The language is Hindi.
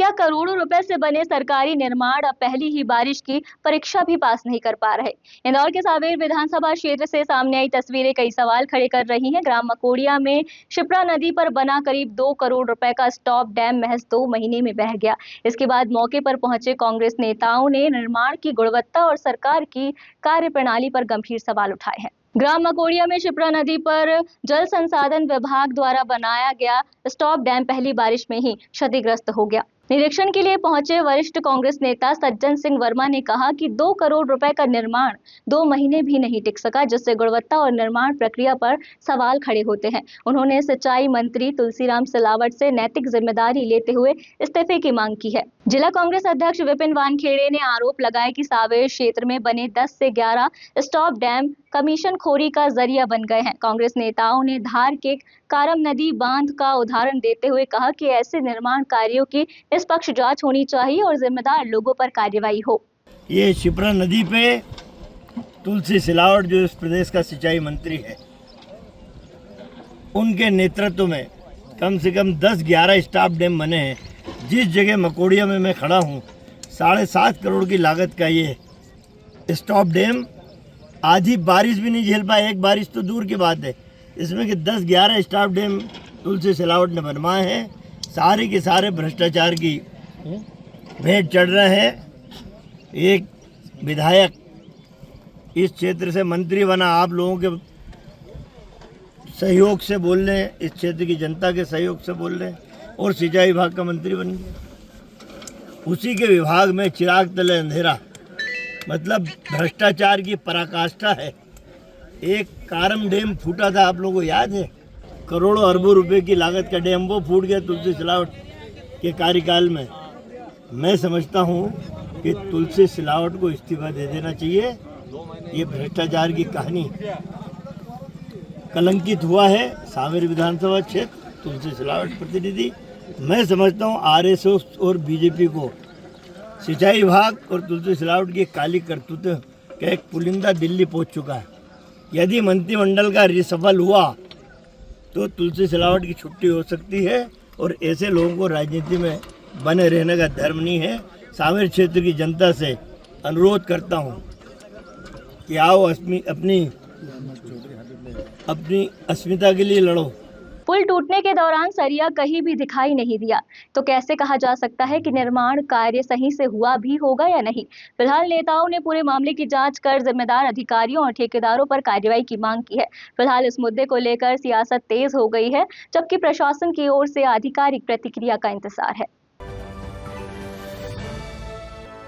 नेता करोड़ों रुपए से बने सरकारी निर्माण अब पहली ही बारिश की परीक्षा भी पास नहीं कर पा रहे। इंदौर के सांवेर विधानसभा क्षेत्र से सामने आई तस्वीरें कई सवाल खड़े कर रही हैं। ग्राम मकोड़िया में शिप्रा नदी पर बना करीब 2 करोड़ रुपए का स्टॉप डैम महज 2 महीने में बह गया। इसके बाद मौके पर पहुंचे कांग्रेस नेताओं ने निर्माण की गुणवत्ता और सरकार की कार्यप्रणाली पर गंभीर सवाल उठाए हैं। ग्राम मकोड़िया में शिप्रा नदी पर जल संसाधन विभाग द्वारा बनाया गया स्टॉप डैम पहली बारिश में ही क्षतिग्रस्त हो गया। निरीक्षण के लिए पहुंचे वरिष्ठ कांग्रेस नेता सज्जन सिंह वर्मा ने कहा कि 2 करोड़ रुपए का निर्माण 2 महीने भी नहीं टिक सका, जिससे गुणवत्ता और निर्माण प्रक्रिया पर सवाल खड़े होते हैं। उन्होंने सिंचाई मंत्री तुलसीराम सिलावट से नैतिक जिम्मेदारी लेते हुए इस्तीफे की मांग की है। जिला कांग्रेस अध्यक्ष विपिन वानखेड़े ने आरोप लगाया कि सांवेर क्षेत्र में बने 10 से 11 स्टॉप डैम कमीशन खोरी का जरिया बन गए हैं। कांग्रेस नेताओं ने धार के कारम नदी बांध का उदाहरण देते हुए कहा कि ऐसे निर्माण कार्यों की निष्पक्ष जांच होनी चाहिए और जिम्मेदार लोगों पर कार्रवाई हो। ये शिप्रा नदी पे तुलसी सिलावट जो इस प्रदेश का सिंचाई मंत्री है, उनके नेतृत्व में कम से कम 10-11 स्टॉप डैम बने हैं। जिस जगह मकोड़िया में मैं खड़ा हूँ, 7.5 करोड़ की लागत का ये स्टॉप डैम आधी बारिश भी नहीं झेल पाए। एक बारिश तो दूर की बात है, इसमें कि 10-11 स्टॉप डैम तुलसी सिलावट ने बनवाए हैं। सारे के सारे भ्रष्टाचार की भेंट चढ़ रहे हैं। एक विधायक इस क्षेत्र से मंत्री बना, आप लोगों के सहयोग से बोल रहे हैं, इस क्षेत्र की जनता के सहयोग से बोल रहे हैं, और सिंचाई विभाग का मंत्री बन गया। उसी के विभाग में चिराग तले अंधेरा, मतलब भ्रष्टाचार की पराकाष्ठा है। एक कारम डैम फूटा था, आप लोगों को याद है, करोड़ों अरबों रुपए की लागत का डैम, वो फूट गया तुलसी सिलावट के कार्यकाल में। मैं समझता हूँ कि तुलसी सिलावट को इस्तीफा दे देना चाहिए। ये भ्रष्टाचार की कहानी कलंकित हुआ है सांवेर विधानसभा क्षेत्र, तुलसी सिलावट प्रतिनिधि। मैं समझता हूँ आरएसएस और बीजेपी को सिंचाई विभाग और तुलसी सिलावट की काली करतूत का एक पुलिंदा दिल्ली पहुँच चुका है। यदि मंत्रिमंडल का रिसफल हुआ तो तुलसी सिलावट की छुट्टी हो सकती है, और ऐसे लोगों को राजनीति में बने रहने का धर्म नहीं है। सांवेर क्षेत्र की जनता से अनुरोध करता हूं कि आओ अपनी अस्मिता के लिए लड़ो। पुल टूटने के दौरान सरिया कहीं भी दिखाई नहीं दिया, तो कैसे कहा जा सकता है कि निर्माण कार्य सही से हुआ भी होगा या नहीं। फिलहाल नेताओं ने पूरे मामले की जांच कर जिम्मेदार अधिकारियों और ठेकेदारों पर कार्रवाई की मांग की है। फिलहाल इस मुद्दे को लेकर सियासत तेज हो गई है, जबकि प्रशासन की ओर से आधिकारिक प्रतिक्रिया का इंतजार है।